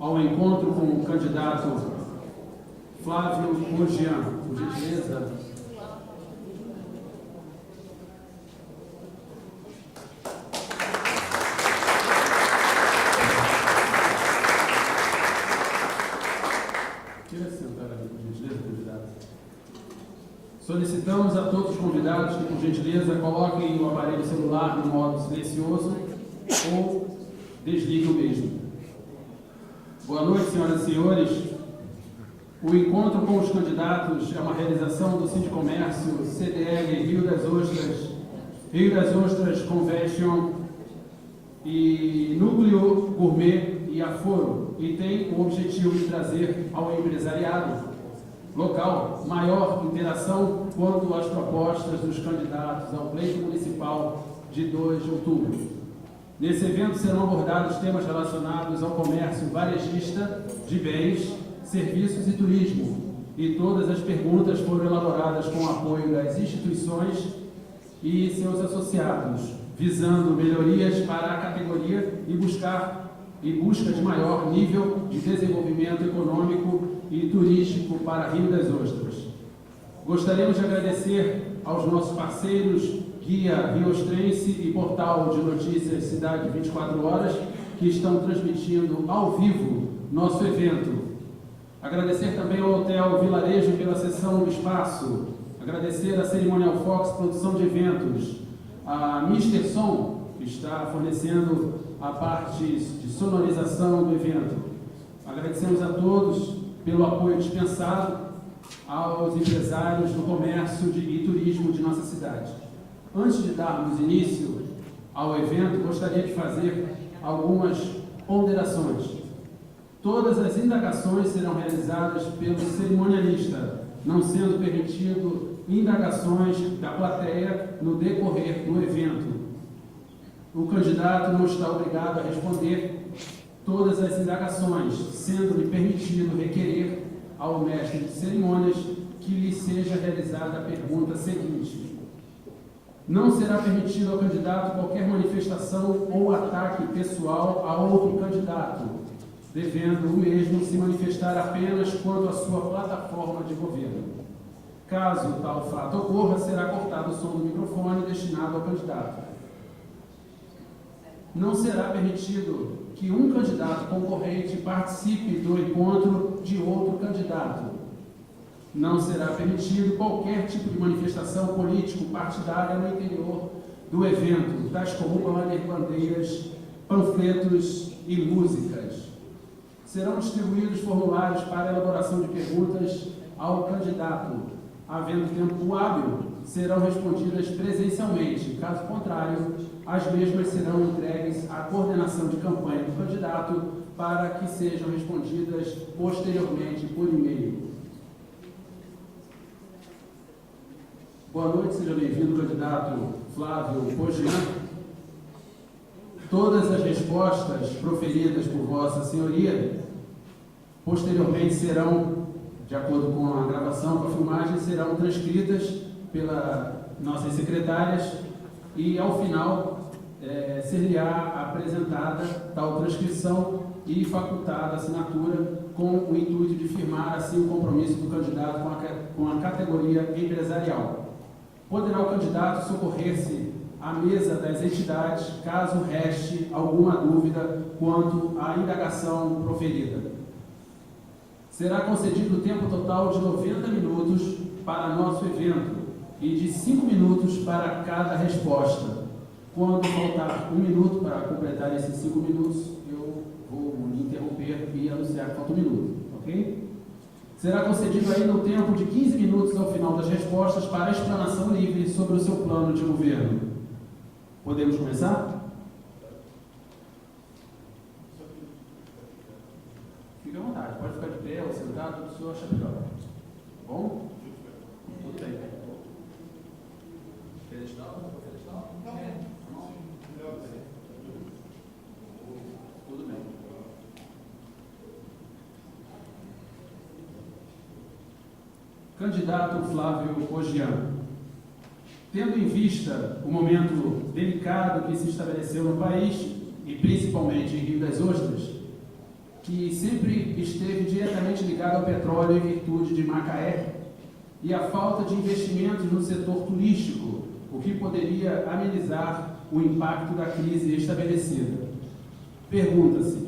ao encontro com o candidato Flávio Ogian. Por gentileza. Solicitamos a todos os convidados que, por gentileza, coloquem o aparelho celular no modo silencioso ou desliguem o mesmo. Boa noite, senhoras e senhores. O encontro com os candidatos é uma realização do Sindicomércio CDL Rio das Ostras Convention e Núcleo Gourmet e Aforo, e tem o objetivo de trazer ao empresariado local maior interação quanto às propostas dos candidatos ao pleito municipal de 2 de outubro. Nesse evento serão abordados temas relacionados ao comércio varejista de bens, serviços e turismo, e todas as perguntas foram elaboradas com o apoio das instituições e seus associados, visando melhorias para a categoria e busca de maior nível de desenvolvimento econômico e turístico para Rio das Ostras. Gostaríamos de agradecer aos nossos parceiros Guia Riostrense e Portal de Notícias Cidade 24 Horas, que estão transmitindo ao vivo nosso evento. Agradecer também ao Hotel Vilarejo pela cessão do espaço. Agradecer a Cerimonial Fox Produção de Eventos, a Mr. Som, que está fornecendo a parte de sonorização do evento. Agradecemos a todos pelo apoio dispensado aos empresários do comércio e turismo de nossa cidade. Antes de darmos início ao evento, gostaria de fazer algumas ponderações. Todas as indagações serão realizadas pelo cerimonialista, não sendo permitido indagações da plateia no decorrer do evento. O candidato não está obrigado a responder todas as indagações, sendo-lhe permitido requerer ao mestre de cerimônias que lhe seja realizada a pergunta seguinte. Não será permitido ao candidato qualquer manifestação ou ataque pessoal a outro candidato, devendo o mesmo se manifestar apenas quanto à sua plataforma de governo. Caso tal fato ocorra, será cortado o som do microfone destinado ao candidato. Não será permitido que um candidato concorrente participe do encontro de outro candidato. Não será permitido qualquer tipo de manifestação político-partidária no interior do evento, tais como banner, bandeiras, panfletos e músicas. Serão distribuídos formulários para elaboração de perguntas ao candidato. Havendo tempo hábil, serão respondidas presencialmente. Caso contrário, as mesmas serão entregues à coordenação de campanha do candidato para que sejam respondidas posteriormente por e-mail. Boa noite, seja bem-vindo, candidato Flávio Ogian. Todas as respostas proferidas por Vossa Senhoria, posteriormente serão, de acordo com a gravação, com a filmagem, serão transcritas pelas nossas secretárias e, ao final, ser-lhe-á apresentada tal transcrição e facultada a assinatura com o intuito de firmar, assim, o compromisso do candidato com a categoria empresarial. Poderá o candidato socorrer-se à mesa das entidades, caso reste alguma dúvida quanto à indagação proferida. Será concedido o tempo total de 90 minutos para nosso evento e de 5 minutos para cada resposta. Quando faltar 1 minuto para completar esses 5 minutos, eu vou interromper e anunciar que falta 1 minuto, ok? Será concedido ainda o tempo de 15 minutos ao final das respostas para a explanação livre sobre o seu plano de governo. Podemos começar? Fique à vontade, pode ficar de pé ou sentado, o que o senhor acha melhor. Tá bom? Tudo bem. Pedestal? Não. Tudo bem. Candidato Flávio Ogian. Tendo em vista o momento delicado que se estabeleceu no país, e principalmente em Rio das Ostras, que sempre esteve diretamente ligado ao petróleo em virtude de Macaé, e a falta de investimentos no setor turístico, o que poderia amenizar o impacto da crise estabelecida. Pergunta-se,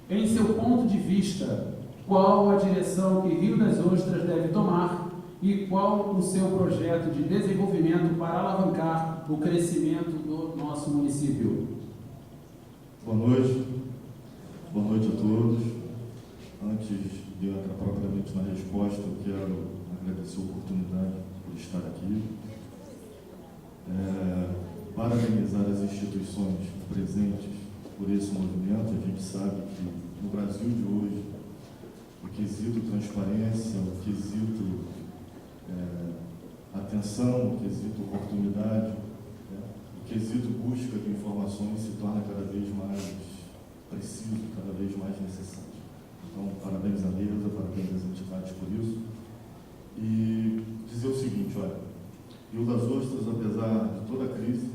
em seu ponto de vista, qual a direção que Rio das Ostras deve tomar e qual o seu projeto de desenvolvimento para alavancar o crescimento do nosso município? Boa noite a todos. Antes de eu entrar propriamente na resposta, eu quero agradecer a oportunidade por estar aqui, parabenizar as instituições presentes por esse movimento. A gente sabe que no Brasil de hoje, o quesito transparência, o quesito atenção, o quesito oportunidade, o quesito busca de informações se torna cada vez mais preciso, cada vez mais necessário. Então, parabéns à mesa, parabéns às entidades por isso. E dizer o seguinte, olha, Rio das Ostras, apesar de toda a crise,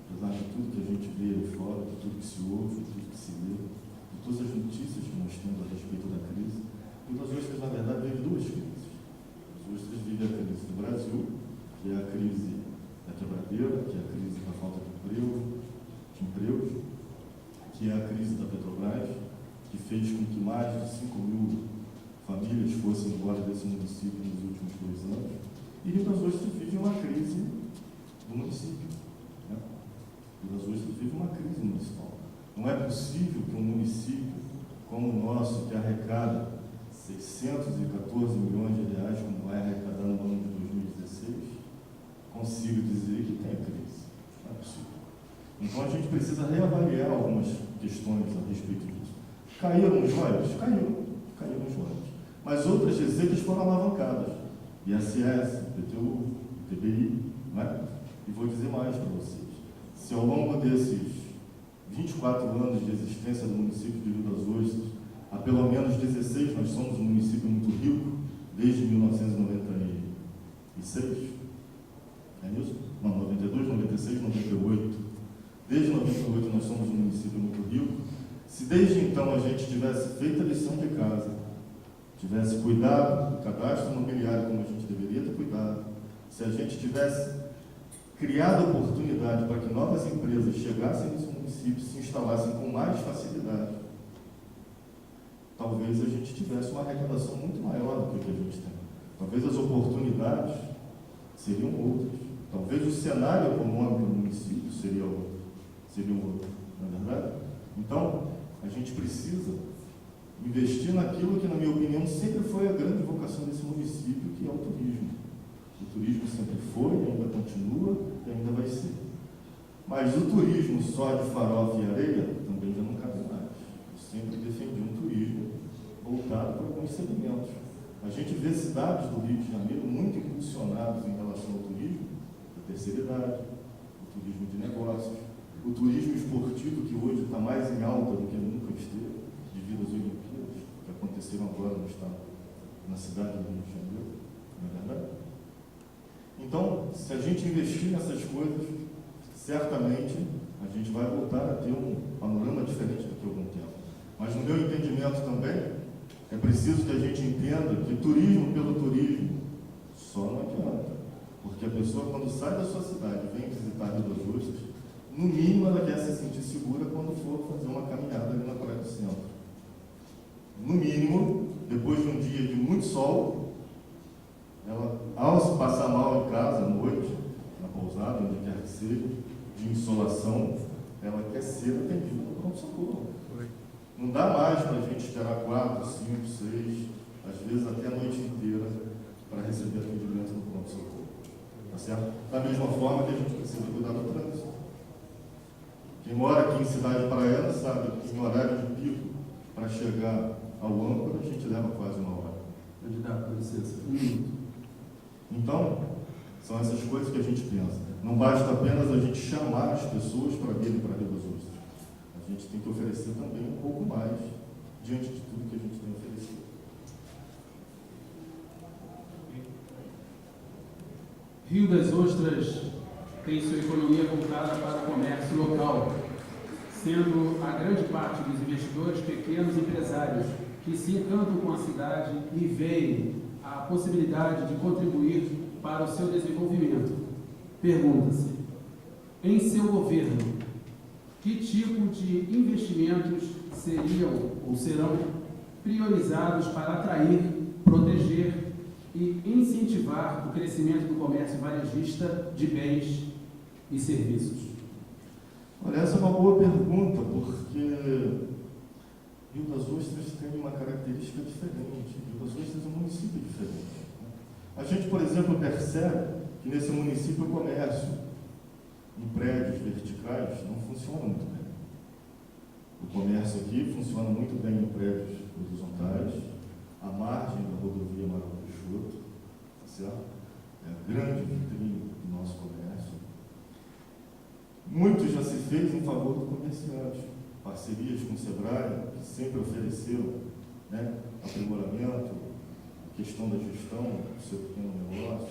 apesar de tudo que a gente vê aí fora, de tudo que se ouve, de tudo que se lê, de todas as notícias que nós temos a respeito da crise, Rio das Ostras, na verdade, vive duas crises. As Ostras vive a crise do Brasil, que é a crise da quebradeira, que é a crise da falta de empregos, que é a crise da Petrobras, que fez com que mais de 5.000 famílias fossem embora desse município nos últimos 2 anos. E Rio das Ostras vive uma crise do município. Rio das Ostras vive uma crise municipal. Não é possível que um município como o nosso, que arrecada 614 milhões de reais, como vai arrecadar no ano de 2016, consiga dizer que tem crise. Não é possível. Então a gente precisa reavaliar algumas questões a respeito disso. Caíram os joias? Caíram os joias. Mas outras receitas foram alavancadas. ISS, PTU, TBI, não é? E vou dizer mais para vocês. Se ao longo desses 24 anos de existência do município de Rio das Ostras, há pelo menos 16, nós somos um município muito rico, desde 1996, é isso? Não, 92, 96, 98. Desde 98 nós somos um município muito rico. Se desde então a gente tivesse feito a lição de casa, tivesse cuidado do cadastro imobiliário como a gente deveria ter cuidado, se a gente tivesse criado oportunidade para que novas empresas chegassem nesse município, se instalassem com mais facilidade, talvez a gente tivesse uma arrecadação muito maior do que a gente tem. Talvez as oportunidades seriam outras. Talvez o cenário econômico do município seria outro, não é verdade? Então, a gente precisa investir naquilo que, na minha opinião, sempre foi a grande vocação desse município, que é o turismo. O turismo sempre foi, ainda continua e ainda vai ser. Mas o turismo só de farofa e areia também já não cabe mais. Eu sempre defendi um turismo voltado para alguns segmentos. A gente vê cidades do Rio de Janeiro muito impulsionadas em relação ao turismo da terceira idade, o turismo de negócios, o turismo esportivo, que hoje está mais em alta do que nunca esteve, devido às Olimpíadas que aconteceram agora no estado, na cidade do Rio de Janeiro, não é verdade? Então, se a gente investir nessas coisas, certamente a gente vai voltar a ter um panorama diferente daqui a algum tempo. Mas no meu entendimento também, é preciso que a gente entenda que turismo pelo turismo só não adianta. Porque a pessoa, quando sai da sua cidade e vem visitar Rio das Ostras, no mínimo ela quer se sentir segura quando for fazer uma caminhada ali na praia do centro. No mínimo, depois de um dia de muito sol, ela, ao se passar mal em casa, à noite, na pousada, onde quer que seja, de insolação, ela quer ser atendida no pronto-socorro. Não dá mais para a gente esperar 4, 5, 6, às vezes até a noite inteira, para receber atendimento no pronto-socorro. Tá certo? Da mesma forma que a gente precisa cuidar do trânsito. Quem mora aqui em cidade praiana sabe que em horário de pico, para chegar ao âncora, a gente leva quase 1 hora. Candidato, com licença. Então, são essas coisas que a gente pensa. Não basta apenas a gente chamar as pessoas para virem para Rio das Ostras. A gente tem que oferecer também um pouco mais diante de tudo que a gente tem oferecido. Rio das Ostras tem sua economia voltada para o comércio local, sendo a grande parte dos investidores pequenos empresários que se encantam com a cidade e veem a possibilidade de contribuir para o seu desenvolvimento. Pergunta-se, em seu governo, que tipo de investimentos seriam ou serão priorizados para atrair, proteger e incentivar o crescimento do comércio varejista de bens e serviços? Olha, essa é uma boa pergunta, porque Rio das Ostras tem uma característica diferente. Rio das Ostras é um município diferente. A gente, por exemplo, percebe que nesse município o comércio em prédios verticais não funciona muito bem. O comércio aqui funciona muito bem em prédios horizontais, à margem da rodovia Marão Peixoto, tá certo? É a grande vitrine do nosso comércio. Muito já se fez em favor do comerciante. Parcerias com o Sebrae, que sempre ofereceram, né, aprimoramento, a questão da gestão do seu pequeno negócio,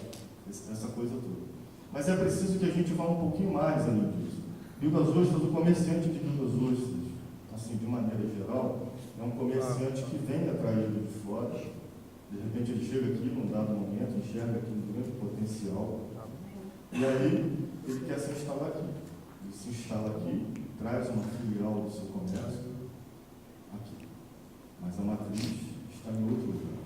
essa coisa toda. Mas é preciso que a gente vá um pouquinho mais além disso. Rio das Ostras, o comerciante de Rio das Ostras, assim, de maneira geral, é um comerciante que vem atraído de fora. De repente ele chega aqui num dado momento, enxerga aqui um grande potencial, e aí ele quer se instalar aqui. Ele se instala aqui, traz uma filial do seu comércio aqui. Mas a matriz está em outro lugar.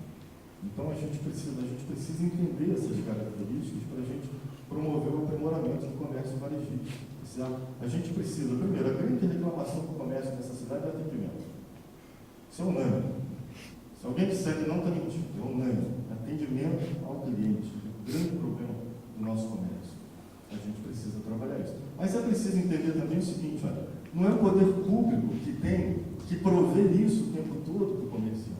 Então a gente precisa entender essas características para a gente promover o aprimoramento do comércio varejista. A gente precisa, primeiro, a grande reclamação do comércio nessa cidade é atendimento. Isso é unânime. Se alguém disser que não está mentindo, é unânime. Atendimento ao cliente é o grande problema do nosso comércio. A gente precisa trabalhar isso. Mas é preciso entender também o seguinte, olha, não é o poder público que tem que prover isso o tempo todo para o comerciante.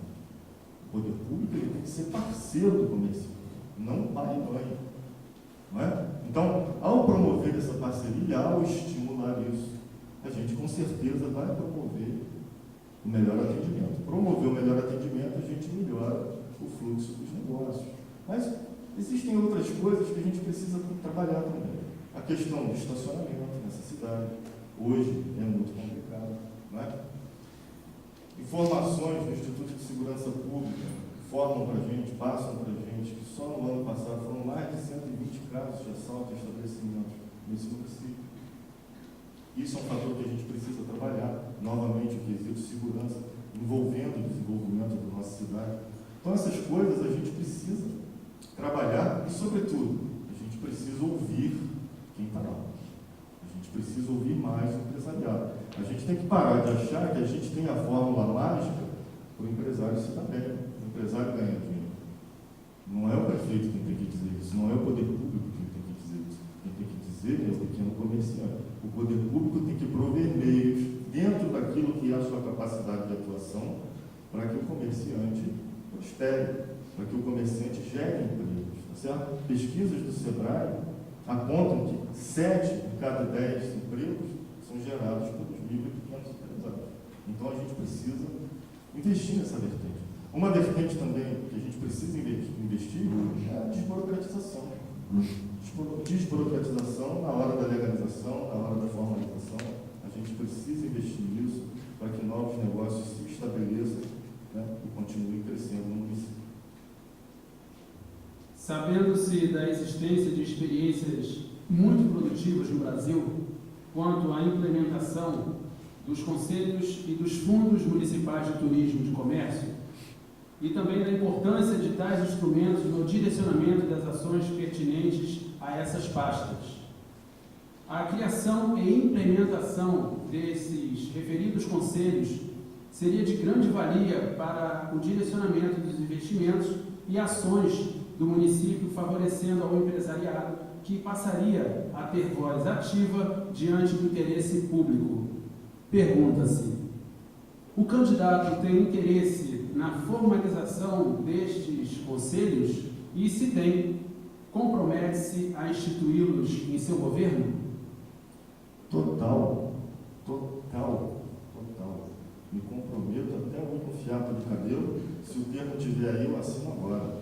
O poder público ele tem que ser parceiro do comerciante, não pai e mãe. Não é? Então, ao promover essa parceria, ao estimular isso, a gente com certeza vai promover o melhor atendimento. Promover o melhor atendimento, a gente melhora o fluxo dos negócios. Mas existem outras coisas que a gente precisa trabalhar também. A questão do estacionamento nessa cidade, hoje é muito complicado. Não é? Informações do Instituto de Segurança Pública informam para a gente, passam para a gente, que só no ano passado foram mais de 120 casos de assalto em estabelecimentos nesse município. Isso é um fator que a gente precisa trabalhar, novamente, o quesito de segurança, envolvendo o desenvolvimento da nossa cidade. Então, essas coisas a gente precisa trabalhar e, sobretudo, a gente precisa ouvir quem está lá. A gente precisa ouvir mais o empresariado. A gente tem que parar de achar que a gente tem a fórmula mágica para o empresário se dar bem, o empresário ganhar dinheiro. Não é o prefeito quem tem que dizer isso, não é o poder público quem tem que dizer isso. Quem tem que dizer é o pequeno comerciante. O poder público tem que prover meios dentro daquilo que é a sua capacidade de atuação para que o comerciante prospere, para que o comerciante gere empregos. Tá certo? Pesquisas do Sebrae apontam que 7 de cada 10 empregos são gerados pelos micro e pequenos empresários. Então a gente precisa investir nessa vertente. Uma vertente também que a gente precisa investir é a desburocratização. Desburocratização na hora da legalização, na hora da formalização. A gente precisa investir nisso para que novos negócios se estabeleçam, né, e continuem crescendo no município. Sabendo-se da existência de experiências muito produtivas no Brasil quanto à implementação dos conselhos e dos fundos municipais de turismo e de comércio, e também da importância de tais instrumentos no direcionamento das ações pertinentes a essas pastas. A criação e implementação desses referidos conselhos seria de grande valia para o direcionamento dos investimentos e ações do município, favorecendo ao empresariado, que passaria a ter voz ativa diante do interesse público. Pergunta-se: o candidato tem interesse na formalização destes conselhos e, se tem, compromete-se a instituí-los em seu governo? Total. Me comprometo até o último fiapo de cabelo. Se o termo tiver aí, eu assino agora.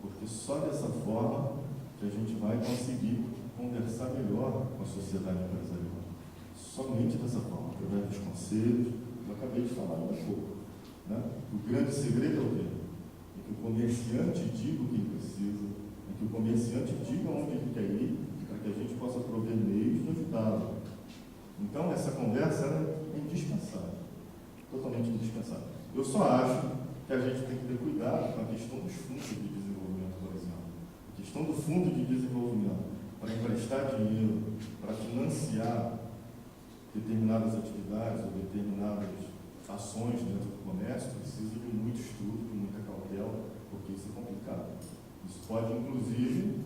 Porque só dessa forma que a gente vai conseguir conversar melhor com a sociedade empresarial. Somente dessa forma. Provérbios Conselhos, eu acabei de falar há pouco. Né? O grande segredo é o quê? É que o comerciante diga o que ele precisa, é que o comerciante diga onde ele quer ir, para que a gente possa prover meios de ajudá-lo. Então, essa conversa é indispensável, totalmente indispensável. Eu só acho que a gente tem que ter cuidado com a questão dos fundos de desenvolvimento, por exemplo. A questão do fundo de desenvolvimento, para emprestar dinheiro, para financiar determinadas atividades ou determinadas ações dentro do comércio, precisa de muito estudo, de muita cautela, porque isso é complicado. Isso pode, inclusive,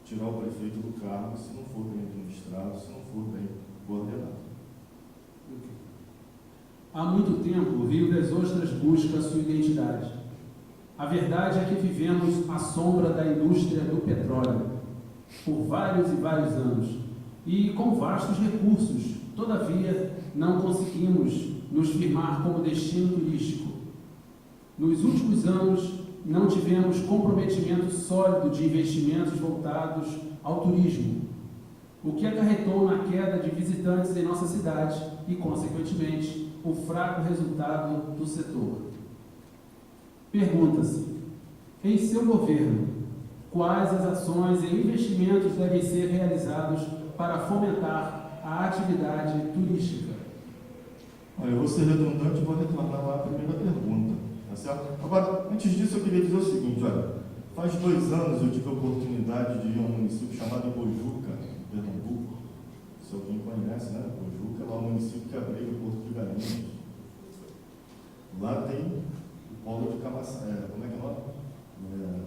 tirar o prefeito do cargo se não for bem administrado, se não for bem coordenado. Há muito tempo, o Rio das Ostras busca sua identidade. A verdade é que vivemos à sombra da indústria do petróleo por vários e vários anos e com vastos recursos. Todavia, não conseguimos nos firmar como destino turístico. Nos últimos anos, não tivemos comprometimento sólido de investimentos voltados ao turismo, o que acarretou na queda de visitantes em nossa cidade e, consequentemente, o fraco resultado do setor. Pergunta-se, em seu governo, quais as ações e investimentos devem ser realizados para fomentar a atividade turística? Olha, eu vou ser redundante e vou retornar lá à primeira pergunta, tá certo? Agora, antes disso, eu queria dizer o seguinte, olha, faz 2 anos eu tive a oportunidade de ir a um município chamado Ipojuca, em Pernambuco. Se alguém conhece, né? Ipojuca é lá um município que abriga o Porto de Galinhas. Lá tem o polo de Camaçari, como é que é o nome?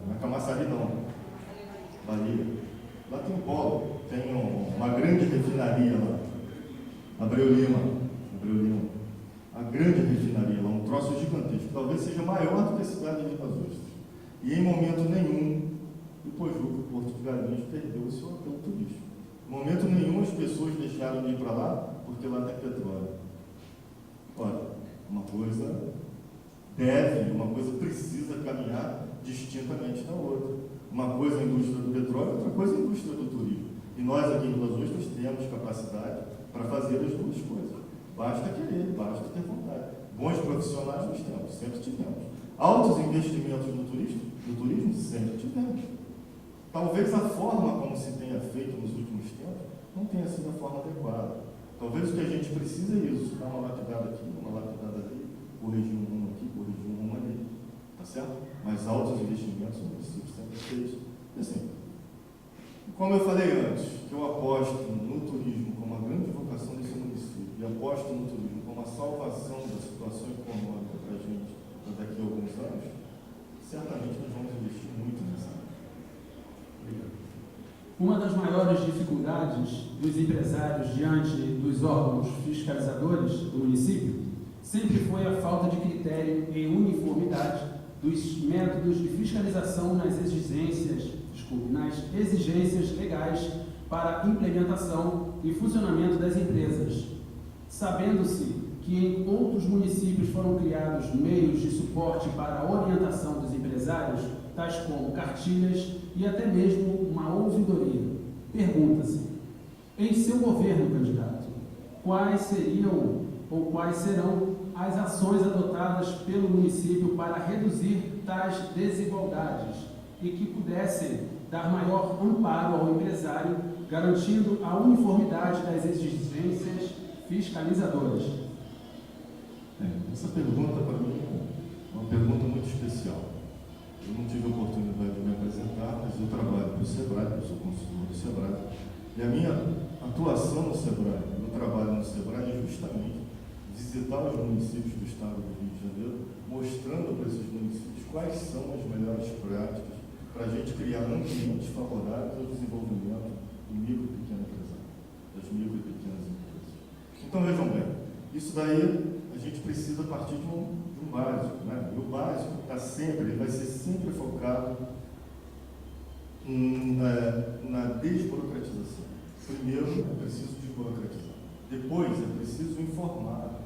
Não é Camaçari, não. Bahia. Lá tem um polo, tem uma grande refinaria lá. Abreu Lima. A grande refinaria lá, um troço gigantesco, talvez seja maior do que a cidade de Rio das Ostras. E em momento nenhum, Ipojuca, o Porto de Galinhas, perdeu o seu apelo turístico. Em momento nenhum as pessoas deixaram de ir para lá porque lá tem petróleo. Olha, uma coisa precisa caminhar distintamente da outra. Uma coisa é a indústria do petróleo, outra coisa é a indústria do turismo. E nós aqui em Rio das Ostras temos capacidade para fazer as duas coisas. Basta querer, basta ter vontade. Bons profissionais nós temos, sempre tivemos. Altos investimentos no turismo sempre tivemos. Talvez a forma como se tenha feito nos últimos tempos não tenha sido a forma adequada. Talvez o que a gente precisa é isso, dar uma lapidada aqui, uma lapidada ali, corrigir um rumo aqui, corrigir um rumo ali. Tá certo? Mas altos investimentos o município sempre fez. E assim, como eu falei antes, que eu aposto no turismo como a grande vocação desse município, e aposto no turismo como a salvação da situação econômica para a gente daqui a alguns anos, certamente nós vamos investir muito nessa área. Obrigado. Uma das maiores dificuldades dos empresários diante dos órgãos fiscalizadores do município sempre foi a falta de critério e uniformidade dos métodos de fiscalização nas exigências legais para implementação e funcionamento das empresas, sabendo-se que em outros municípios foram criados meios de suporte para a orientação dos empresários, tais como cartilhas e até mesmo uma ouvidoria. Pergunta-se, em seu governo, candidato, quais seriam ou quais serão as ações adotadas pelo município para reduzir tais desigualdades e que pudessem dar maior amparo ao empresário, garantindo a uniformidade das exigências fiscalizadoras? Essa pergunta, para mim, é uma pergunta muito especial. Eu não tive a oportunidade de me apresentar, mas eu trabalho para o SEBRAE, eu sou consultor do SEBRAE, e a minha atuação no SEBRAE, meu trabalho no SEBRAE é justamente visitar os municípios do estado do Rio de Janeiro, mostrando para esses municípios quais são as melhores práticas para a gente criar ambientes favoráveis ao desenvolvimento do micro e pequeno empresário, das micro e pequenas empresas. Então, vejam bem, isso daí a gente precisa partir de um básico, né? E o básico ele vai ser sempre focado na desburocratização. Primeiro, é preciso desburocratizar. Depois, é preciso informar.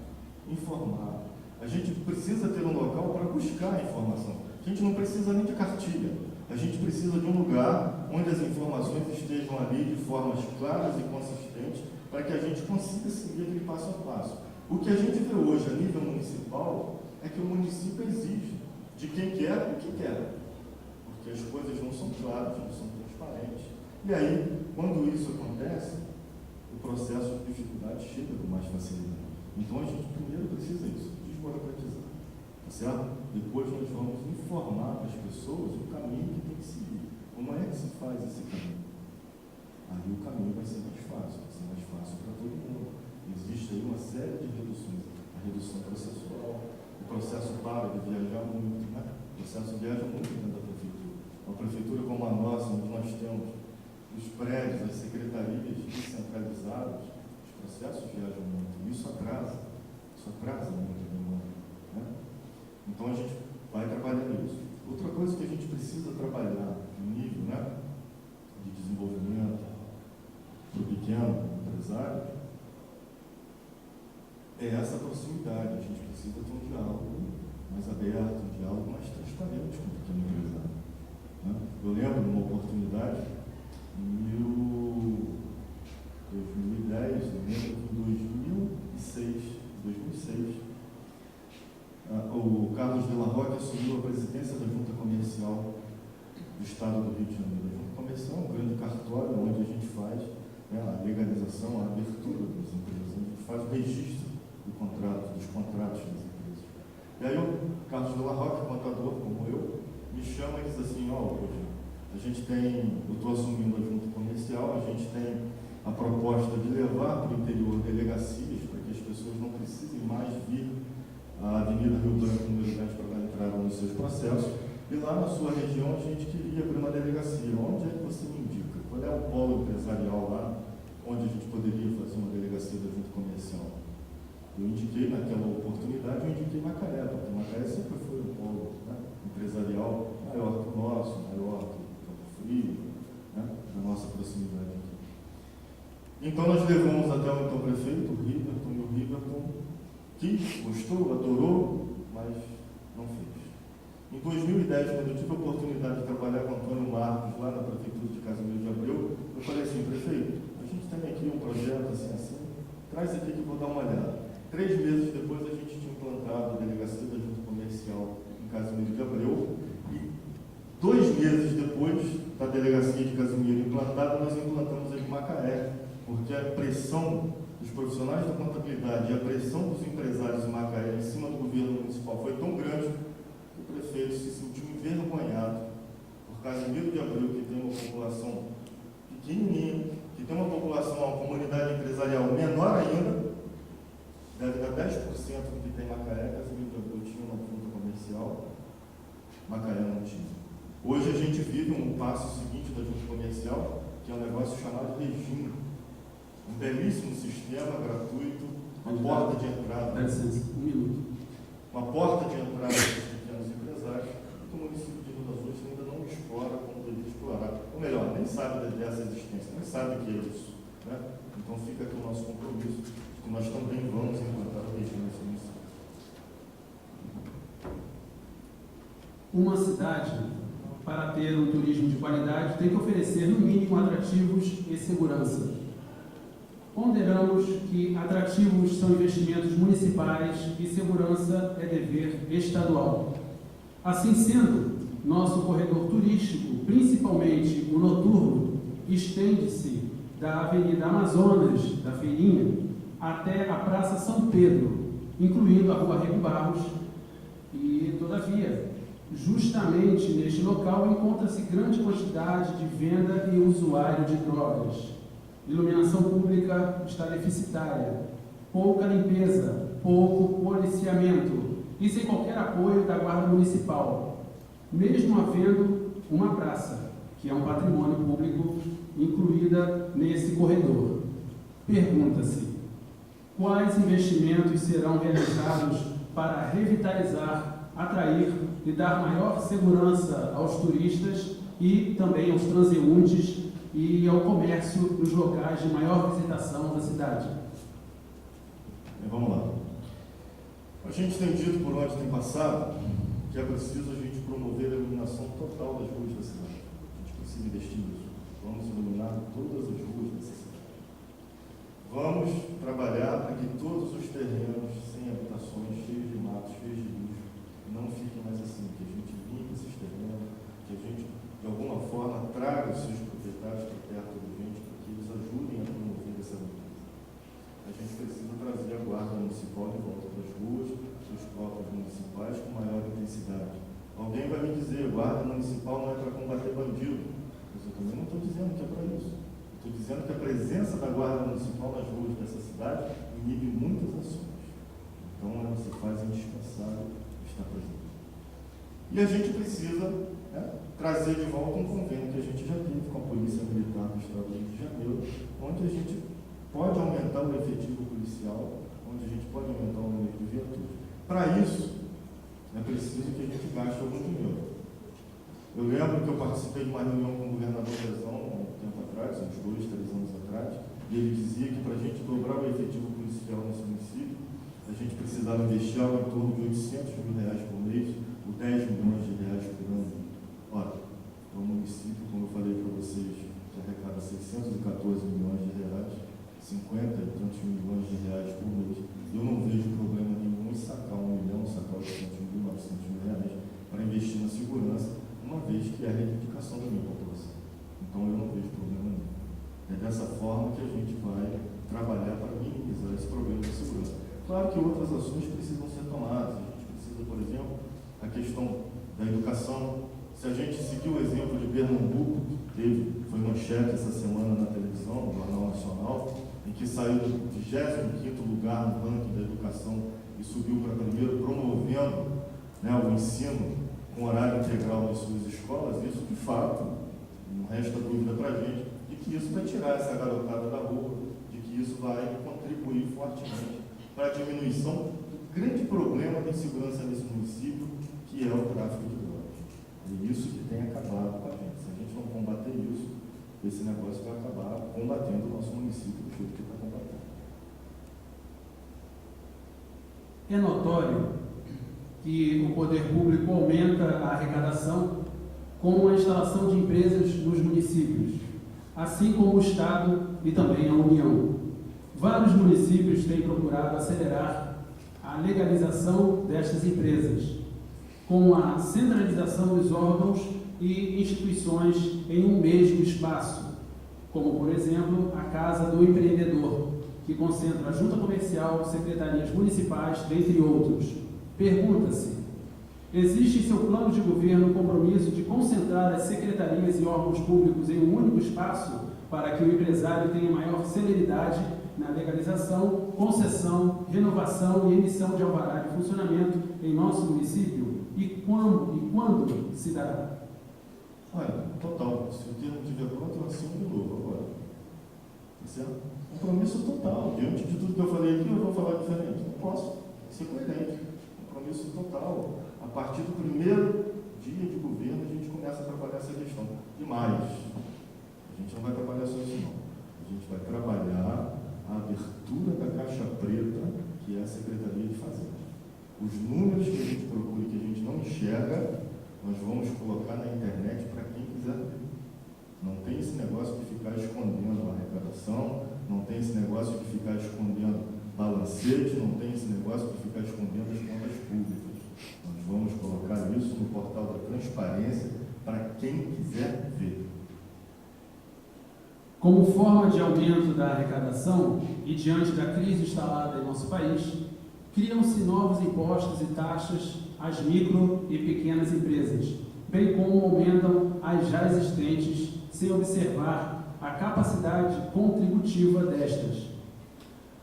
A gente precisa ter um local para buscar a informação. A gente não precisa nem de cartilha. A gente precisa de um lugar onde as informações estejam ali de formas claras e consistentes para que a gente consiga seguir aquele passo a passo. O que a gente vê hoje a nível municipal é que o município exige de quem quer o que quer, porque as coisas não são claras, não são transparentes. E aí, quando isso acontece, o processo de dificuldade chega com mais facilidade. Então a gente primeiro precisa isso, desburocratizar, tá certo? Depois nós vamos informar para as pessoas o caminho que tem que seguir. Como é que se faz esse caminho? Aí o caminho vai ser mais fácil para todo mundo. Existe aí uma série de reduções. A redução processual, o processo para de viajar muito, né? O processo viaja muito dentro da prefeitura. Uma prefeitura como a nossa, onde nós temos os prédios, as secretarias descentralizadas, os processos viajam muito. Isso atrasa muito a demanda, né? Então a gente vai trabalhar nisso. Outra coisa que a gente precisa trabalhar no nível, né, de desenvolvimento para o pequeno empresário é essa proximidade. A gente precisa ter um diálogo mais aberto, um diálogo mais transparente com o pequeno empresário, né? Eu lembro de uma oportunidade em 2010, eu lembro que em 2006, o Carlos de la Rocque assumiu a presidência da Junta Comercial do Estado do Rio de Janeiro. A Junta Comercial é um grande cartório onde a gente faz, né, a legalização, a abertura das empresas, a gente faz o registro dos contratos das empresas. E aí o Carlos de la Rocque, contador como eu, me chama e diz assim: a gente tem, eu estou assumindo a Junta Comercial, a gente tem a proposta de levar para o interior delegacias para que as pessoas não precisem mais vir à Avenida Rio Branco, número 10, para dar entrada nos seus processos. E lá na sua região a gente queria abrir uma delegacia. Onde é que você me indica? Qual é o polo empresarial lá, onde a gente poderia fazer uma delegacia da Junta Comercial? Eu indiquei naquela oportunidade, Macaé, porque Macaé sempre foi um polo, né, empresarial maior que o nosso, maior que Campo Frio, né, da nossa proximidade aqui. Então nós levamos até o então prefeito, o Riverton, e o Riverton quis, gostou, adorou, mas não fez. Em 2010, quando eu tive a oportunidade de trabalhar com o Antônio Marcos lá na Prefeitura de Casimiro de Abreu, eu falei assim: prefeito, a gente tem aqui um projeto assim, traz aqui que eu vou dar uma olhada. 3 meses depois a gente tinha implantado a delegacia da Junta Comercial em Casimiro de Abreu, e 2 meses depois da delegacia de Casimiro implantada, nós implantamos a de Macaé, porque a pressão dos profissionais da contabilidade e a pressão dos empresários de Macaé em cima do governo municipal foi tão grande que o prefeito se sentiu envergonhado por Casimiro de Abreu, que tem uma população pequenininha, que tem uma população, uma comunidade empresarial menor ainda, deve dar 10% do que tem Macaé. Casimiro de Abreu tinha uma junta comercial, Macaé não tinha. Hoje a gente vive um passo seguinte da junta comercial, que é um negócio chamado regime. Um belíssimo sistema gratuito, uma porta de entrada. Uma porta de entrada dos pequenos empresários, que o município de Rio das Ostras ainda não explora como deveria explorar. Ou melhor, nem sabe dessa existência, nem sabe o que é isso, né? Então fica aqui o nosso compromisso, que nós também vamos implantar o regime nesse município. Uma cidade, para ter um turismo de qualidade, tem que oferecer, no mínimo, atrativos e segurança. Ponderamos que atrativos são investimentos municipais e segurança é dever estadual. Assim sendo, nosso corredor turístico, principalmente o noturno, estende-se da Avenida Amazonas, da Feirinha, até a Praça São Pedro, incluindo a Rua Rego Barros, e, todavia, justamente neste local encontra-se grande quantidade de venda e usuário de drogas. Iluminação pública está deficitária, pouca limpeza, pouco policiamento e sem qualquer apoio da Guarda Municipal, mesmo havendo uma praça, que é um patrimônio público, incluída nesse corredor. Pergunta-se: quais investimentos serão realizados para revitalizar, atrair e dar maior segurança aos turistas e também aos transeuntes e ao comércio nos locais de maior visitação da cidade? Vamos lá. A gente tem dito por onde tem passado que é preciso a gente promover a iluminação total das ruas da cidade. A gente precisa investir nisso. Vamos iluminar todas as ruas dessa cidade. Vamos trabalhar para que todos os terrenos sem habitações, cheios de matos, cheios de lixo, não fiquem mais assim, que a gente limpe esses terrenos, que a gente, de alguma forma, traga os seus proprietários para perto da gente, para que eles ajudem a promover essa limpeza. A gente precisa trazer a guarda municipal de volta para as ruas, dos corpos municipais, com maior intensidade. Alguém vai me dizer, guarda municipal não é para combater bandido, mas eu também não estou dizendo que é para isso. Estou dizendo que a presença da guarda municipal nas ruas dessa cidade inibe muitas ações. Então, ela se faz indispensável estar presente. E a gente precisa trazer de volta um convênio que a gente já teve com a Polícia Militar do Estado do Rio de Janeiro, onde a gente pode aumentar o efetivo policial, onde a gente pode aumentar o número de viaturas. Para isso, é preciso que a gente gaste algum dinheiro. Eu lembro que eu participei de uma reunião com o governador Pezão, há um tempo atrás, uns 2, 3 anos atrás, e ele dizia que para a gente dobrar o efetivo policial nesse município, a gente precisava investir algo em torno de R$800 mil por mês, ou R$10 milhões por ano. Ora, é um município, como eu falei para vocês, que arrecada R$614 milhões, 50 e tantos milhões de reais por mês. Eu não vejo problema nenhum em sacar R$1 milhão, sacar R$800 mil, R$900 mil para investir na segurança, uma vez que é a reivindicação da minha população. Então eu não vejo problema nenhum. É dessa forma que a gente vai trabalhar para minimizar esse problema de segurança. Claro que outras ações precisam ser tomadas. A gente precisa, por exemplo, a questão da educação. Se a gente seguir o exemplo de Pernambuco, que foi manchete essa semana na televisão, no Jornal Nacional, em que saiu do 25º lugar no ranking da educação e subiu para primeiro, promovendo o ensino com horário integral nas suas escolas, isso de fato, não resta dúvida para a gente, de que isso vai tirar essa garotada da rua, de que isso vai contribuir fortemente para a diminuição do grande problema de insegurança nesse município, que é o tráfico de drogas. E isso que tem acabado com a gente. Se a gente não combater isso, esse negócio vai acabar combatendo o nosso município do jeito que está combatendo. É notório que o poder público aumenta a arrecadação com a instalação de empresas nos municípios, assim como o Estado e também a União. Vários municípios têm procurado acelerar a legalização destas empresas, com a centralização dos órgãos e instituições em um mesmo espaço, como, por exemplo, a Casa do Empreendedor, que concentra a Junta Comercial, secretarias municipais, dentre outros. Pergunta-se: existe em seu plano de governo o compromisso de concentrar as secretarias e órgãos públicos em um único espaço para que o empresário tenha maior celeridade na legalização, concessão, renovação e emissão de alvará de funcionamento em nosso município? E quando se dará? Olha, total. Se o termo estiver pronto, eu assino de novo agora. Tá certo? Compromisso total. Diante de tudo que eu falei aqui, eu vou falar diferente. Não posso ser coerente. Compromisso total. A partir do primeiro dia de governo, a gente começa a trabalhar essa questão. E mais, a gente não vai trabalhar só isso, não. A gente vai trabalhar a abertura da caixa preta, que é a Secretaria de Fazenda. Os números que a gente procura e que a gente não enxerga, nós vamos colocar na internet para quem quiser ver. Não tem esse negócio de ficar escondendo a arrecadação, não tem esse negócio de ficar escondendo balancete, não tem esse negócio de ficar escondendo as contas públicas. Nós vamos colocar isso no portal da transparência para quem quiser ver. Como forma de aumento da arrecadação e diante da crise instalada em nosso país, criam-se novos impostos e taxas às micro e pequenas empresas, bem como aumentam as já existentes, sem observar a capacidade contributiva destas.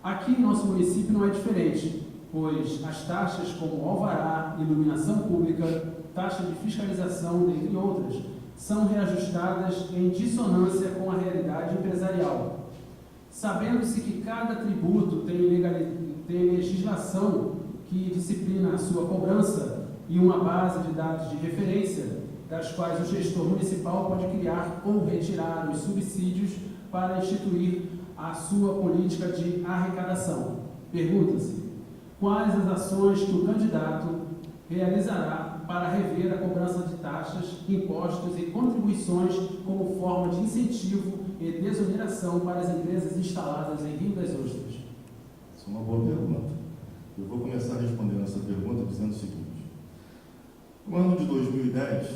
Aqui em nosso município não é diferente, pois as taxas como alvará, iluminação pública, taxa de fiscalização, dentre outras, são reajustadas em dissonância com a realidade empresarial. Sabendo-se que cada tributo tem legislação que disciplina a sua cobrança e uma base de dados de referência, das quais o gestor municipal pode criar ou retirar os subsídios para instituir a sua política de arrecadação. Pergunta-se: quais as ações que o candidato realizará para rever a cobrança de taxas, impostos e contribuições como forma de incentivo e desoneração para as empresas instaladas em Rio das Ostras? Essa é uma boa pergunta. Eu vou começar respondendo essa pergunta dizendo o seguinte. No ano de 2010,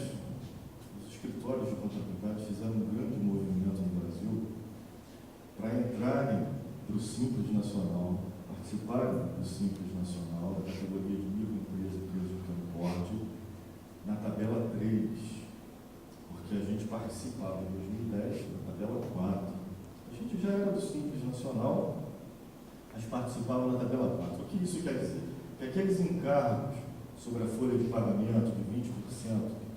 os escritórios de contabilidade fizeram um grande movimento no Brasil para entrarem para o Simples Nacional, participarem do Simples Nacional, da categoria de microempresa e empresa de pequeno porte, na tabela 3, porque a gente participava em 2010 da tabela 4. A gente já era do Simples Nacional, mas participava da tabela 4. O que isso quer dizer? Que aqueles encargos sobre a folha de pagamento de 20% que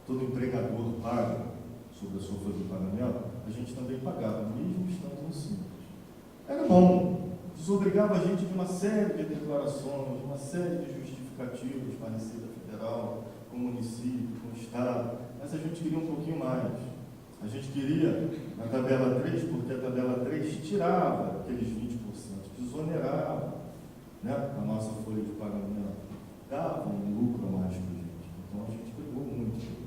todo empregador paga sobre a sua folha de pagamento, a gente também pagava, mesmo estando no Simples. Era bom, desobrigava a gente de uma série de declarações, de uma série de justificativos para a Receita Federal, com o município, com o Estado, mas a gente queria um pouquinho mais. A gente queria na tabela 3, porque a tabela 3 tirava aqueles 20%, desonerava, né, a nossa folha de pagamento, dava um lucro a mais para a gente. Então a gente pegou muito disso.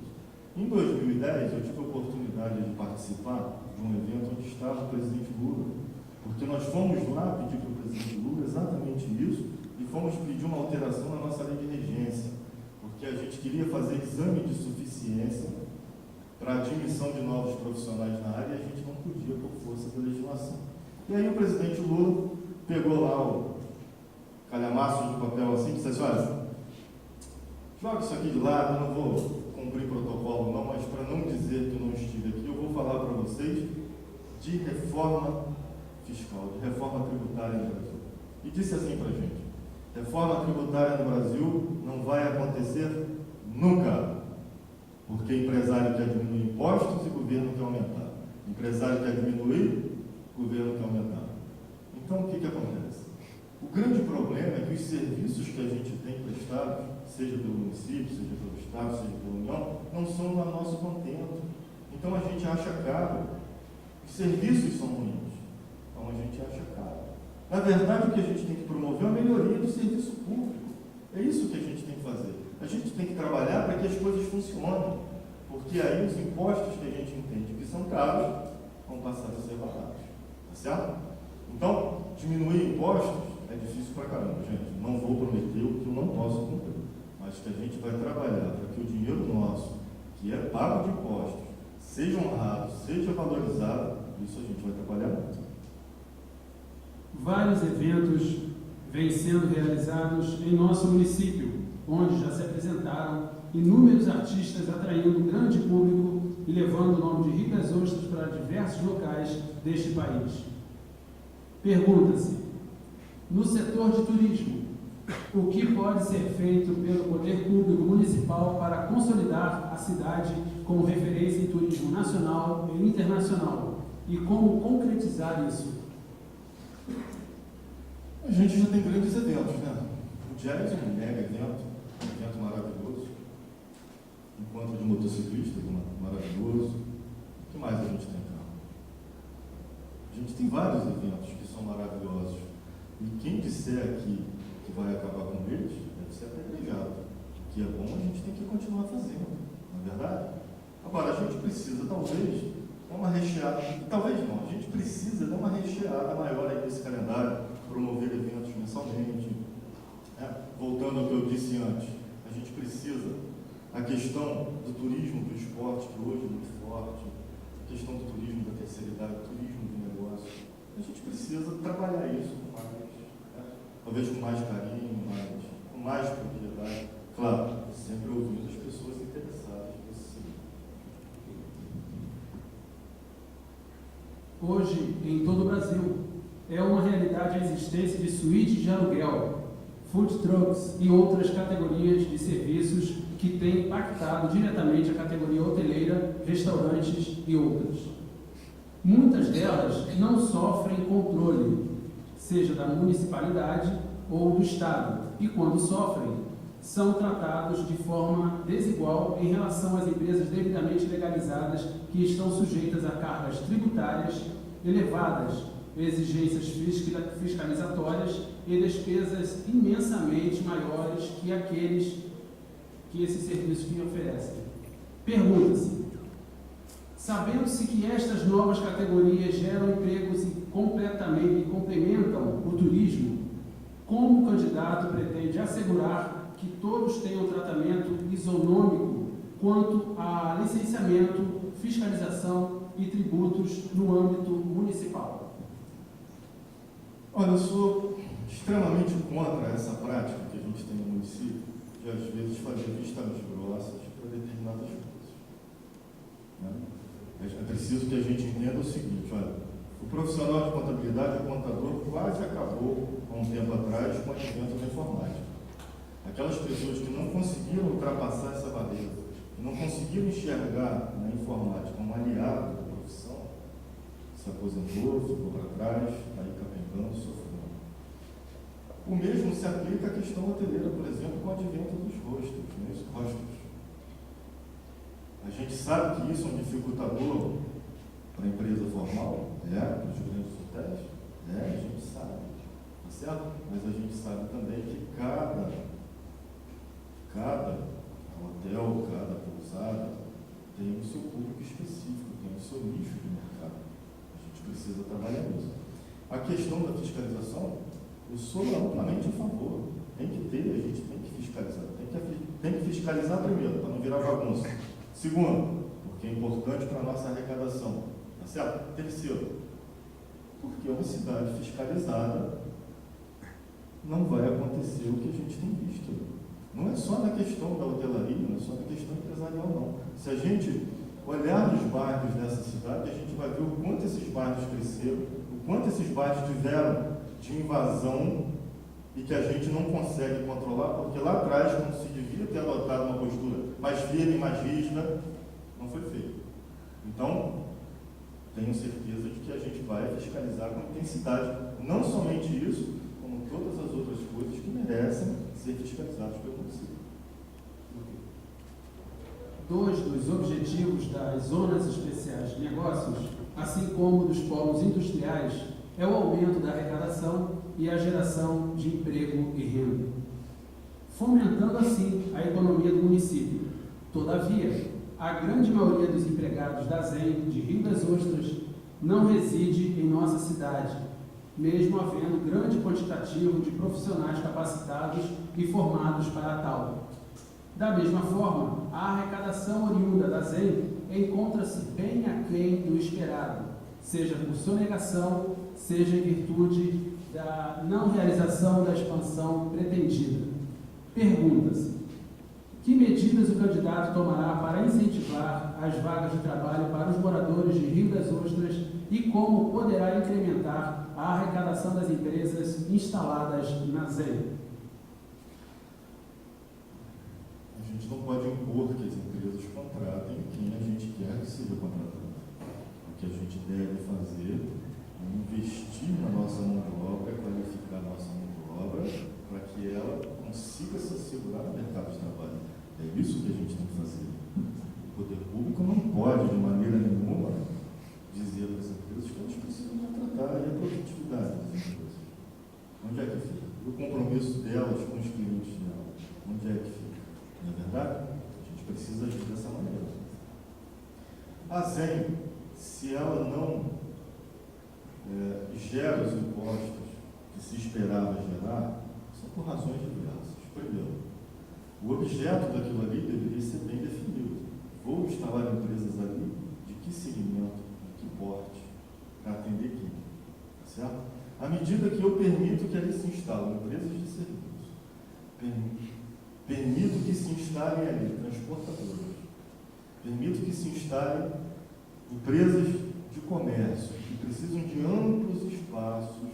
Em 2010, eu tive a oportunidade de participar de um evento onde estava o presidente Lula, porque nós fomos lá pedir para o presidente Lula exatamente isso e fomos pedir uma alteração na nossa lei de regência, porque a gente queria fazer exame de suficiência para a admissão de novos profissionais na área e a gente não podia por força da legislação. E aí o presidente Lula pegou lá o calhamaço de papel assim e disse assim, olha, joga isso aqui de lado, eu não vou cumprir protocolo não, mas para não dizer que eu não estive aqui, eu vou falar para vocês de reforma fiscal, de reforma tributária no Brasil. E disse assim para a gente, reforma tributária no Brasil não vai acontecer nunca, porque empresário quer diminuir impostos e governo quer aumentar. Empresário quer diminuir, governo quer aumentar. Então, o que acontece? O grande problema é que os serviços que a gente tem prestados, seja pelo município, seja pelo Estado, seja pela União, não são a nosso contento. Então, a gente acha caro. Os serviços são ruins. Então, a gente acha caro. Na verdade, o que a gente tem que promover é a melhoria do serviço público. É isso que a gente tem que fazer. A gente tem que trabalhar para que as coisas funcionem. Porque aí os impostos que a gente entende que são caros vão passar a ser baratos. Tá certo? Então, diminuir impostos é difícil pra caramba, gente. Não vou prometer o que eu não posso cumprir. Mas que a gente vai trabalhar para que o dinheiro nosso, que é pago de impostos, seja honrado, seja valorizado, isso a gente vai trabalhar muito. Vários eventos vêm sendo realizados em nosso município, onde já se apresentaram inúmeros artistas atraindo um grande público e levando o nome de Rio das Ostras para diversos locais deste país. Pergunta-se, no setor de turismo, o que pode ser feito pelo poder público municipal para consolidar a cidade como referência em turismo nacional e internacional? E como concretizar isso? A gente já tem grandes eventos, né? O Jazz é um mega evento, um evento maravilhoso. Encontro de motociclistas, maravilhoso. O que mais a gente tem, cara? A gente tem vários eventos que são maravilhosos. E quem disser aqui que vai acabar com eles, deve ser apedrejado. O que é bom, a gente tem que continuar fazendo, não é verdade? Agora, a gente precisa, talvez, dar uma recheada, talvez não, a gente precisa dar uma recheada maior aí nesse calendário, promover eventos mensalmente. Voltando ao que eu disse antes, a gente precisa, a questão do turismo, do esporte, que hoje é muito forte, a questão do turismo da terceira idade, do turismo do negócio, a gente precisa trabalhar isso com mais, talvez com mais carinho, com mais propriedade, claro, sempre ouvindo as pessoas interessadas nesse sentido. Hoje, em todo o Brasil, é uma realidade a existência de suítes de aluguel, food trucks e outras categorias de serviços que têm impactado diretamente a categoria hoteleira, restaurantes e outras. Muitas delas não sofrem controle, seja da municipalidade ou do Estado, e quando sofrem, são tratados de forma desigual em relação às empresas devidamente legalizadas que estão sujeitas a cargas tributárias elevadas, exigências fiscalizatórias e despesas imensamente maiores que aqueles que esses serviços que oferecem. Pergunta-se, Sabendo-se que estas novas categorias geram empregos e complementam o turismo, como o candidato pretende assegurar que todos tenham tratamento isonômico quanto a licenciamento, fiscalização e tributos no âmbito municipal? Olha, eu sou extremamente contra essa prática que a gente tem no município, de às vezes fazer vistas grossas para determinadas coisas. Né? É preciso que a gente entenda o seguinte: olha, o profissional de contabilidade, o contador, quase acabou há um tempo atrás com o advento da informática. Aquelas pessoas que não conseguiram ultrapassar essa barreira, que não conseguiram enxergar na informática um aliado da profissão, se aposentou, ficou para trás, está aí capengando, sofrendo. O mesmo se aplica à questão hoteleira, por exemplo, com o advento dos hostels, né, os hostels. A gente sabe que isso é um dificultador para a empresa formal, para os grandes hotéis, a gente sabe, tá certo? Mas a gente sabe também que cada hotel, cada pousada tem o seu público específico, tem o seu nicho de mercado. A gente precisa trabalhar nisso. A questão da fiscalização, eu sou amplamente a favor. Tem que ter, a gente tem que fiscalizar. Tem que fiscalizar primeiro, para não virar bagunça. Segundo, porque é importante para a nossa arrecadação. Tá certo? Terceiro, porque uma cidade fiscalizada não vai acontecer o que a gente tem visto. Não é só na questão da hotelaria, não é só na questão empresarial, não. Se a gente olhar nos bairros dessa cidade, a gente vai ver o quanto esses bairros cresceram, o quanto esses bairros tiveram de invasão e que a gente não consegue controlar, porque lá atrás, quando se devia ter adotado uma postura mais firme, mais rígida, não foi feito. Então, tenho certeza de que a gente vai fiscalizar com intensidade, não somente isso, como todas as outras coisas que merecem ser fiscalizadas pelo município. Dois dos objetivos das zonas especiais de negócios, assim como dos polos industriais, é o aumento da arrecadação e a geração de emprego e renda, fomentando assim a economia do município. Todavia, a grande maioria dos empregados da ZEM de Rio das Ostras não reside em nossa cidade, mesmo havendo grande quantitativo de profissionais capacitados e formados para tal. Da mesma forma, a arrecadação oriunda da ZEM encontra-se bem aquém do esperado, seja por sonegação, seja em virtude da não realização da expansão pretendida. Pergunta-se: que medidas o candidato tomará para incentivar as vagas de trabalho para os moradores de Rio das Ostras e como poderá incrementar a arrecadação das empresas instaladas na ZEM? A gente não pode impor que as empresas contratem quem a gente quer que seja contratado. O que a gente deve fazer é investir na nossa mão de obra, qualificar a nossa mão de obra, para que ela consiga se assegurar no mercado de trabalho. É isso que a gente tem que fazer. O poder público não pode, de maneira nenhuma, dizer para as empresas que elas precisam contratar e a produtividade das empresas. Onde é que fica? O compromisso delas com os clientes delas. Onde é que fica? Não é verdade? A gente precisa agir dessa maneira. A ZEM, se ela não gera os impostos que se esperava gerar, são por razões diversas. Primeiro, o objeto daquilo ali deveria ser bem definido. Vou instalar empresas ali de que segmento, de que porte, para atender quem? Tá certo? À medida que eu permito que ali se instalem empresas de serviço, permito que se instalem ali transportadoras, permito que se instalem empresas de comércio que precisam de amplos espaços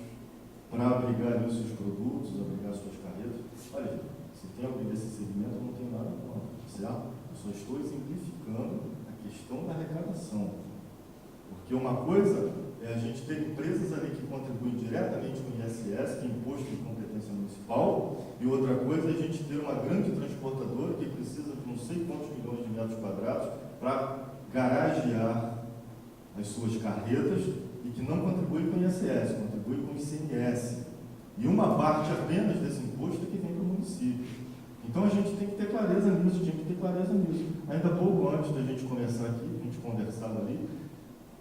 para abrigar os seus produtos, abrigar suas carretas. Olha, se tem alguém desse segmento, eu não tenho nada contra, certo? Eu só estou exemplificando a questão da arrecadação. Porque uma coisa é a gente ter empresas ali que contribuem diretamente com o ISS, que é Imposto de Competência Municipal, e outra coisa é a gente ter uma grande transportadora que precisa de não sei quantos milhões de metros quadrados para garagear as suas carretas e que não contribui com o ISS, contribui com o ICMS. E uma parte apenas desse imposto é que vem para o município. Então a gente tem que ter clareza nisso, tem que ter clareza nisso. Ainda pouco antes da gente começar aqui, a gente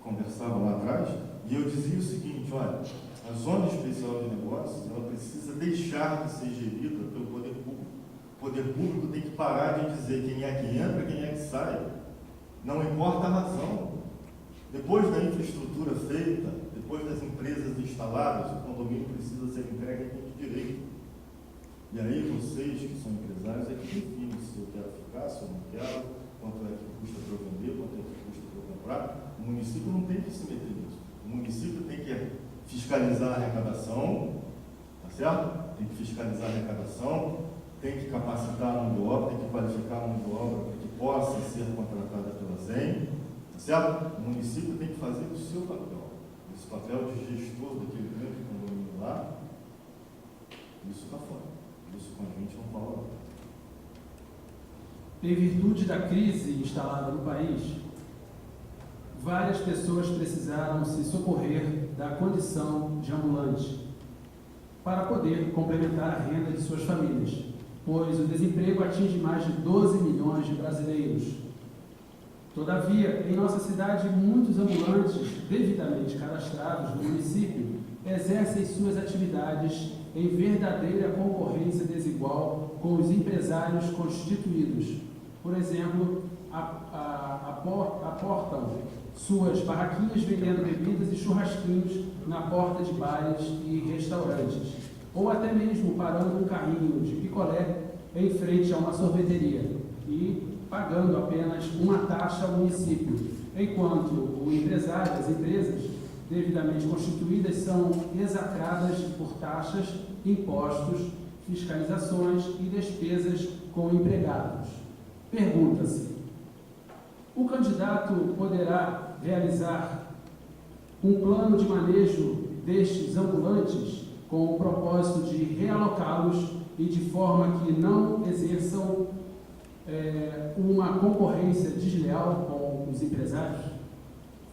conversava lá atrás, e eu dizia o seguinte: olha, a zona especial de negócios, ela precisa deixar de ser gerida pelo poder público. O poder público tem que parar de dizer quem é que entra, quem é que sai. Não importa a razão. Depois da infraestrutura feita, depois das empresas instaladas, o condomínio precisa ser entregue a quem de direito. E aí vocês, que são empresários, é que definem se eu quero ficar, se eu não quero, quanto é que custa para eu vender, quanto é que custa para eu comprar. O município não tem que se meter nisso. O município tem que fiscalizar a arrecadação, tá certo? Tem que fiscalizar a arrecadação, tem que capacitar a mão de obra, tem que qualificar a mão de obra para que possa ser contratada pela ZEM, tá certo? O município tem que fazer o seu papel. Esse papel de gestor daquele grande condomínio lá, isso está fora. Isso com a gente não fala. Em virtude da crise instalada no país, várias pessoas precisaram se socorrer da condição de ambulante para poder complementar a renda de suas famílias, pois o desemprego atinge mais de 12 milhões de brasileiros. Todavia, em nossa cidade, muitos ambulantes devidamente cadastrados no município exercem suas atividades em verdadeira concorrência desigual com os empresários constituídos. Por exemplo, aportam suas barraquinhas vendendo bebidas e churrasquinhos na porta de bares e restaurantes, ou até mesmo parando um carrinho de picolé em frente a uma sorveteria e pagando apenas uma taxa ao município, enquanto o empresário, as empresas devidamente constituídas são execradas por taxas, impostos, fiscalizações e despesas com empregados. Pergunta-se: o candidato poderá realizar um plano de manejo destes ambulantes com o propósito de realocá-los e de forma que não exerçam uma concorrência desleal com os empresários?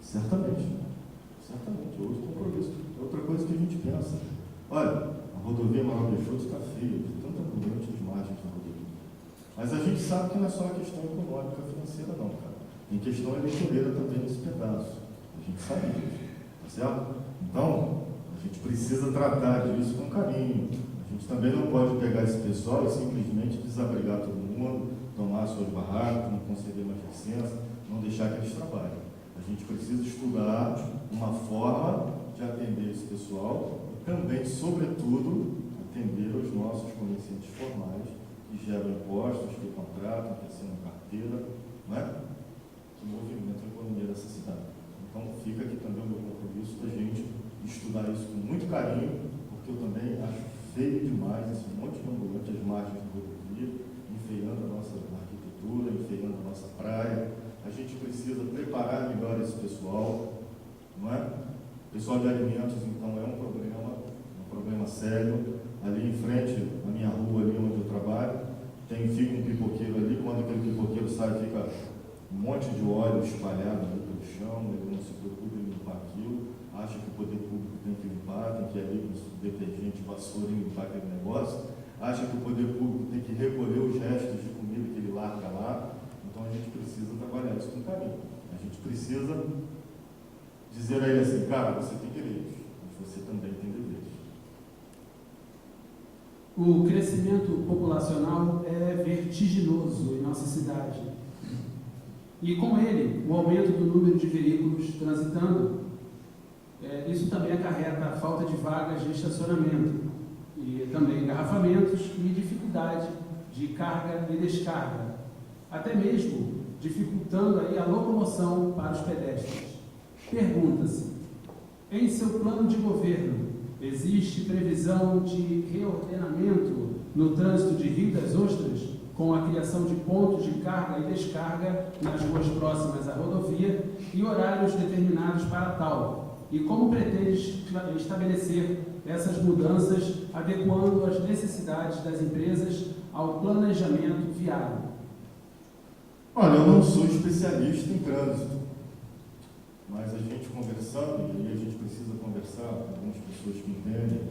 Certamente. Certamente. Hoje compromisso. É outra coisa que a gente pensa. Olha, a rodovia Manoel Peixoto está feia, tem tanta ambulante de margens na rodovia. Mas a gente sabe que não é só a questão econômica, financeira, não, cara. Tem questão eleitoreira também nesse pedaço. A gente sabe disso, tá certo? Então, a gente precisa tratar disso com carinho. A gente também não pode pegar esse pessoal e simplesmente desabrigar todo mundo, tomar suas barracas, não conceder mais licença, não deixar que eles trabalhem. A gente precisa estudar uma forma de atender esse pessoal e também, sobretudo, atender os nossos comerciantes formais que geram impostos, que contratam, que assinam carteira, não é? Que movimentam a economia dessa cidade. Então, fica aqui também o meu compromisso da gente estudar isso com muito carinho, porque eu também acho feio demais esse monte de ambulante às margens do rodovia, enfeiando a nossa arquitetura, enfeiando a nossa praia. A gente precisa preparar melhor esse pessoal, não é? O pessoal de alimentos, então, é um problema sério. Ali em frente, na minha rua, ali onde eu trabalho, fica um pipoqueiro ali. Quando aquele pipoqueiro sai, fica um monte de óleo espalhado ali pelo chão, ele não se preocupa em limpar aquilo, acha que o poder público tem que limpar, tem que ir ali com detergente, vassoura e limpar aquele negócio, acha que o poder público tem que recolher os restos de comida que ele larga lá. Então a gente precisa trabalhar isso com carinho. A gente precisa dizer a ele assim: cara, você tem direitos, mas você também tem deveres. O crescimento populacional é vertiginoso em nossa cidade. E com ele, o aumento do número de veículos transitando, isso também acarreta a falta de vagas de estacionamento, e também engarrafamentos e dificuldade de carga e descarga, até mesmo dificultando aí a locomoção para os pedestres. Pergunta-se: em seu plano de governo, existe previsão de reordenamento no trânsito de Rio das Ostras, com a criação de pontos de carga e descarga nas ruas próximas à rodovia e horários determinados para tal? E como pretende estabelecer essas mudanças, adequando as necessidades das empresas ao planejamento viário? Olha, eu não sou especialista em trânsito, mas a gente conversando, e a gente precisa conversar com algumas pessoas que entendem,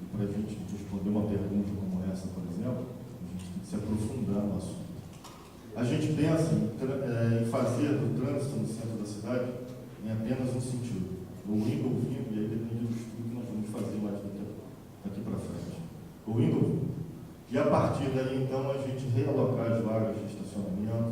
e para a gente responder uma pergunta como essa, por exemplo, a gente tem que se aprofundar no assunto. A gente pensa em fazer do trânsito no centro da cidade em apenas um sentido, ou indo ou vindo, e aí depende do estudo que nós vamos fazer mais daqui para frente. Ou indo ou vindo. E a partir daí, então, a gente realocar as vagas de estacionamento,